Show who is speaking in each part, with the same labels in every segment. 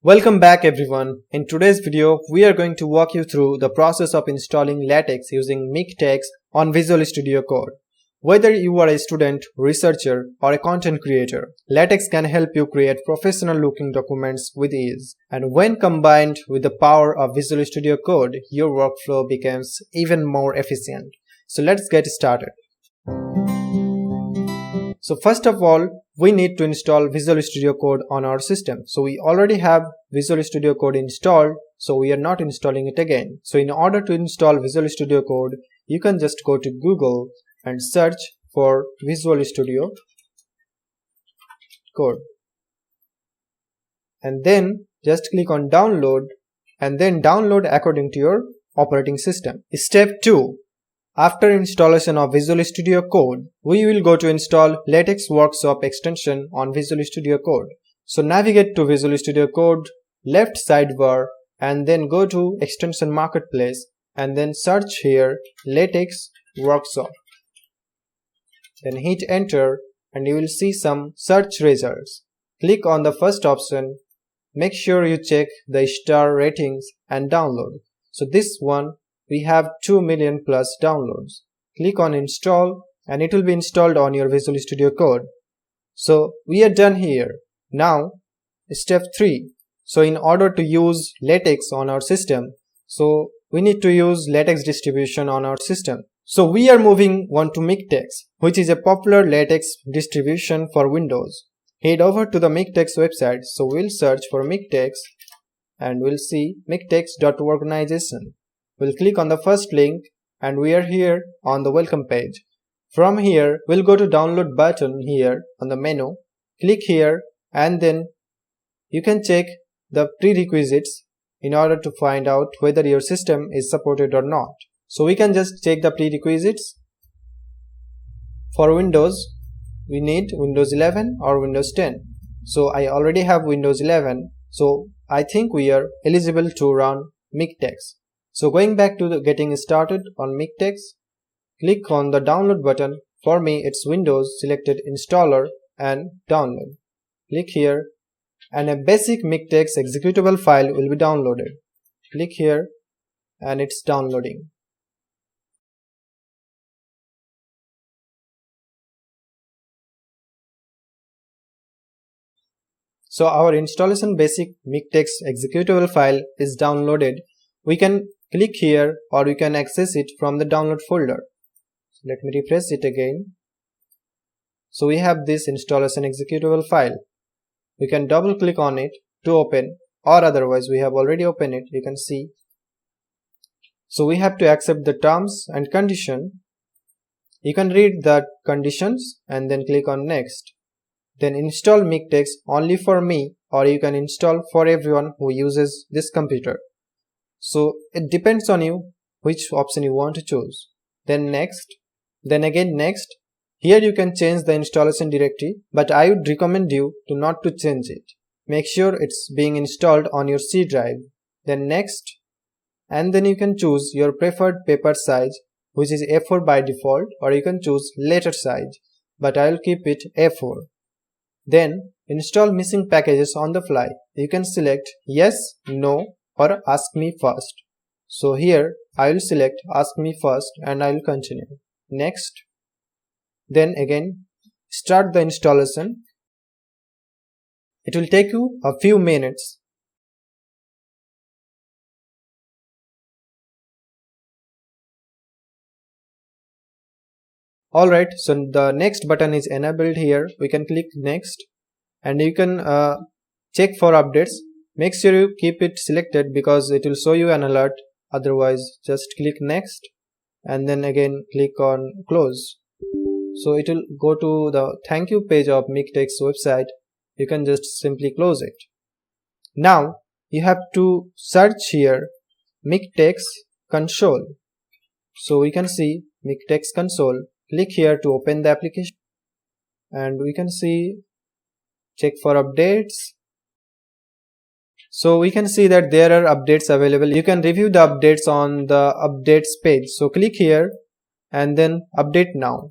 Speaker 1: Welcome back everyone. In today's video, we are going to walk you through the process of installing LaTeX using MiKTEX on Visual Studio Code. Whether you are a student, researcher, or a content creator, LaTeX can help you create professional looking documents with ease. And when combined with the power of Visual Studio Code, your workflow becomes even more efficient. So let's get started. So first of all, we need to install Visual Studio Code on our system. So we already have Visual Studio Code installed, so we are not installing it again. So in order to install Visual Studio Code, you can just go to Google and search for Visual Studio Code. And then just click on download and then download according to your operating system. Step 2. After installation of Visual Studio Code, we will go to install LaTeX Workshop extension on Visual Studio Code. So navigate to Visual Studio Code, left sidebar, and then go to Extension Marketplace and then search here LaTeX Workshop. Then hit enter and you will see some search results. Click on the first option. Make sure you check the star ratings and download. So this one, we have 2 million plus downloads. Click on install and it will be installed on your Visual Studio Code. So we are done here. Now step 3. So in order to use LaTeX on our system, so we need to use LaTeX distribution on our system. So we are moving on to MiKTEX, which is a popular LaTeX distribution for Windows. Head over to the MiKTEX website. So we'll search for MiKTEX and we'll see miktex.organization. We'll click on the first link and we are here on the welcome page. From here, we'll go to download button here on the menu. Click here and then you can check the prerequisites in order to find out whether your system is supported or not. So we can just check the prerequisites. For Windows, we need Windows 11 or Windows 10. So I already have Windows 11. So I think we are eligible to run MiKTEX. So going back to the getting started on MiKTEX, click on the download button. For me it's Windows, selected installer and download. Click here and a basic MiKTEX executable file will be downloaded. Click here and it's downloading. So our installation basic MiKTEX executable file is downloaded. We can click here or we can access it from the download folder. So let me refresh it again. So we have this installation executable file. We can double click on it to open, or otherwise we have already opened it, you can see. So we have to accept the terms and condition. You can read the conditions and then click on next. Then install MiKTEX only for me, or you can install for everyone who uses this computer. So it depends on you which option you want to choose. Then next, then again next. Here you can change the installation directory, but I would recommend you to not to change it. Make sure it's being installed on your C drive. Then next, and then you can choose your preferred paper size, which is A4 by default, or you can choose letter size, but I will keep it A4. Then install missing packages on the fly. You can select yes, no, or ask me first. So here I will select ask me first and I will continue. Next. Then again start the installation. It will take you a few minutes. Alright, so the next button is enabled here. We can click next and you can check for updates. Make sure you keep it selected because it will show you an alert. Otherwise just click next and then again click on close. So it will go to the thank you page of MiKTEX website. You can just simply close it. Now you have to search here MiKTEX console. So we can see MiKTEX console. Click here to open the application and we can see check for updates. So we can see that there are updates available. You can review the updates on the updates page. So click here and then update now.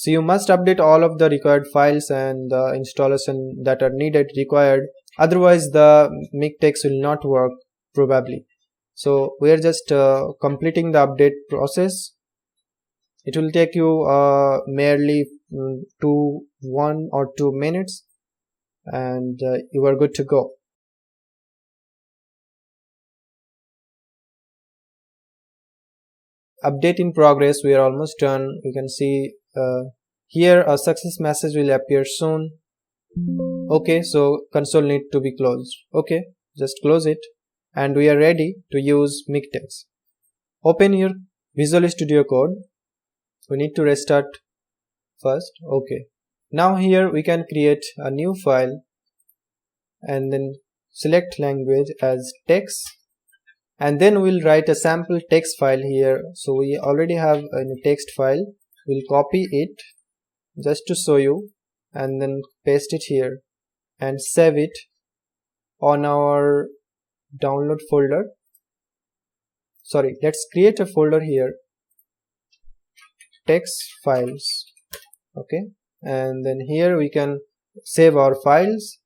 Speaker 1: So you must update all of the required files and the installation that are required. otherwise the MiKTEX will not work probably. So we are just completing the update process. It will take you merely 1 or 2 minutes, and you are good to go. Update in progress. We are almost done. You can see here a success message will appear soon. Okay, so console need to be closed. Okay, just close it, and we are ready to use MiKTEX. Open your Visual Studio Code. We need to restart first. Okay, now here we can create a new file and then select language as text, and then we'll write a sample text file here. So we already have a text file. We'll copy it just to show you and then paste it here and save it on our download folder. Sorry, let's create a folder here, text files. Okay, and then here we can save our files.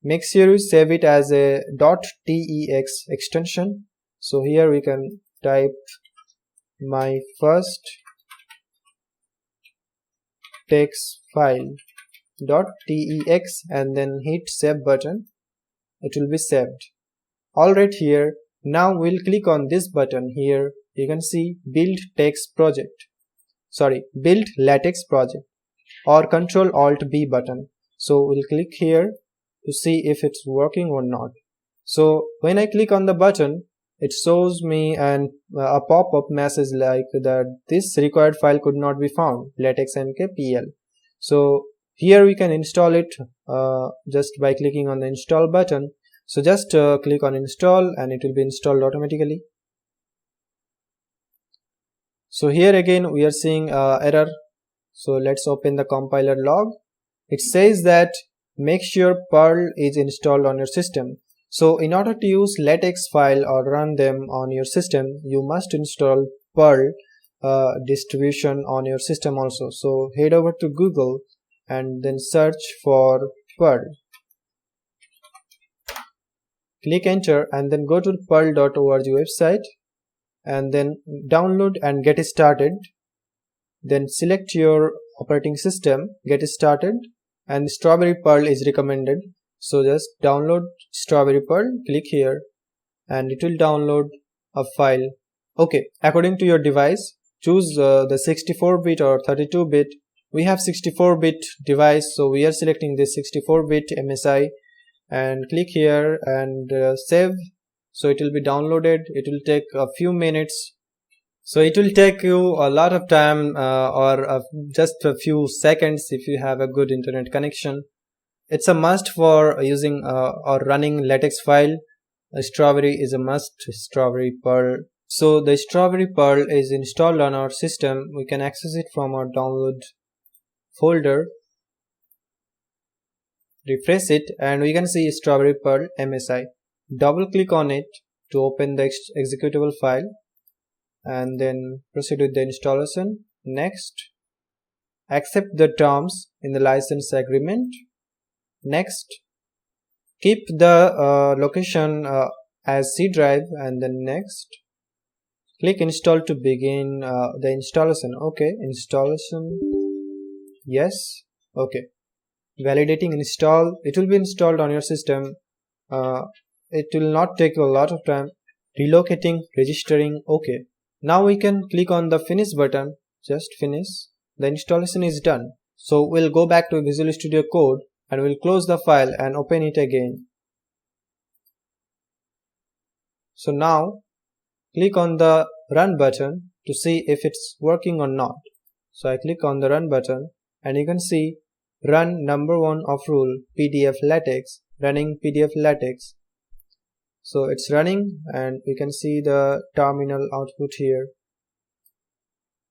Speaker 1: Make sure you save it as a .tex extension. So here we can type my first text file .tex and then hit save button. It will be saved. Alright, here now we'll click on this button here. You can see build text project, sorry, build LaTeX project, or Ctrl Alt B button. So we'll click here to see if it's working or not. So when I click on the button, it shows me a pop-up message like that this required file could not be found, LaTeX MKPL. So here we can install it just by clicking on the install button. So just click on install and it will be installed automatically. So here again we are seeing error. So let's open the compiler log. It says that make sure Perl is installed on your system. So in order to use LaTeX file or run them on your system, you must install Perl distribution on your system also. So head over to Google and then search for Perl. Click enter and then go to the perl.org website and then download and get started. Then select your operating system, get started, and Strawberry Perl is recommended. So just download Strawberry Perl, click here and it will download a file. Okay, according to your device, choose the 64-bit or 32-bit. We have 64-bit device, so we are selecting this 64-bit MSI and click here and save. So it will be downloaded. It will take a few minutes. So it will take you a lot of time or just a few seconds if you have a good internet connection. It's a must for using or running LaTeX file. Strawberry is a must, Strawberry Perl. So the Strawberry Perl is installed on our system. We can access it from our download folder. Refresh it and we can see Strawberry Perl MSI. Double click on it to open the executable file and then proceed with the installation. Next, accept the terms in the license agreement. Next, keep the location as C drive and then next, click install to begin the installation. Okay, installation, yes, okay. Validating install. It will be installed on your system. It will not take a lot of time. Relocating, registering, okay. Now we can click on the finish button, just finish. The installation is done. So we'll go back to Visual Studio Code and we'll close the file and open it again. So now click on the run button to see if it's working or not. So I click on the run button and you can see run number 1 of rule PDF LaTeX, running PDF LaTeX. So it's running and we can see the terminal output here.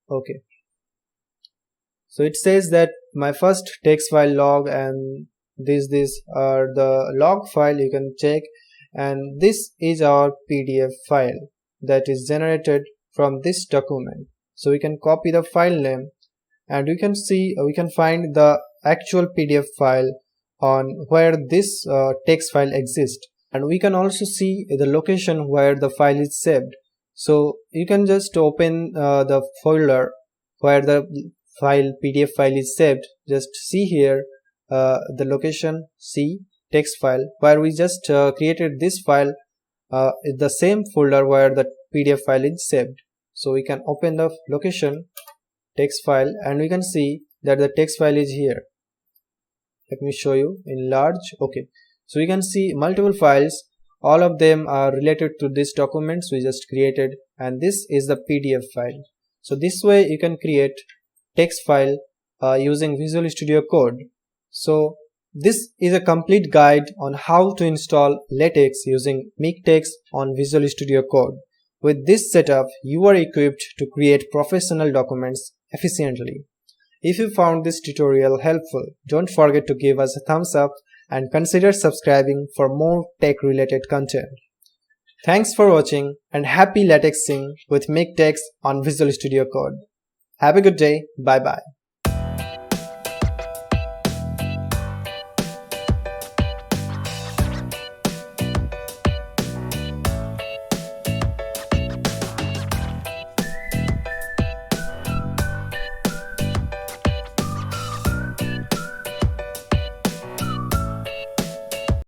Speaker 1: Okay. So it says that my first text file log and these are the log file you can check, and this is our PDF file that is generated from this document. So we can copy the file name and we can see we can find the actual PDF file on where this text file exists, and we can also see the location where the file is saved. So you can just open the folder where the PDF file is saved. Just see here the location, see text file, where we just created this file is the same folder where the PDF file is saved. So we can open the location text file and we can see that the text file is here. Let me show you in large. Okay, so we can see multiple files, all of them are related to this documents we just created, and this is the PDF file. So this way you can create text file using Visual Studio Code. So this is a complete guide on how to install LaTeX using MiKTEX on Visual Studio Code. With this setup, you are equipped to create professional documents efficiently. If you found this tutorial helpful, don't forget to give us a thumbs up and consider subscribing for more tech-related content. Thanks for watching and happy LaTexing with MiKTEX on Visual Studio Code. Have a good day. Bye bye.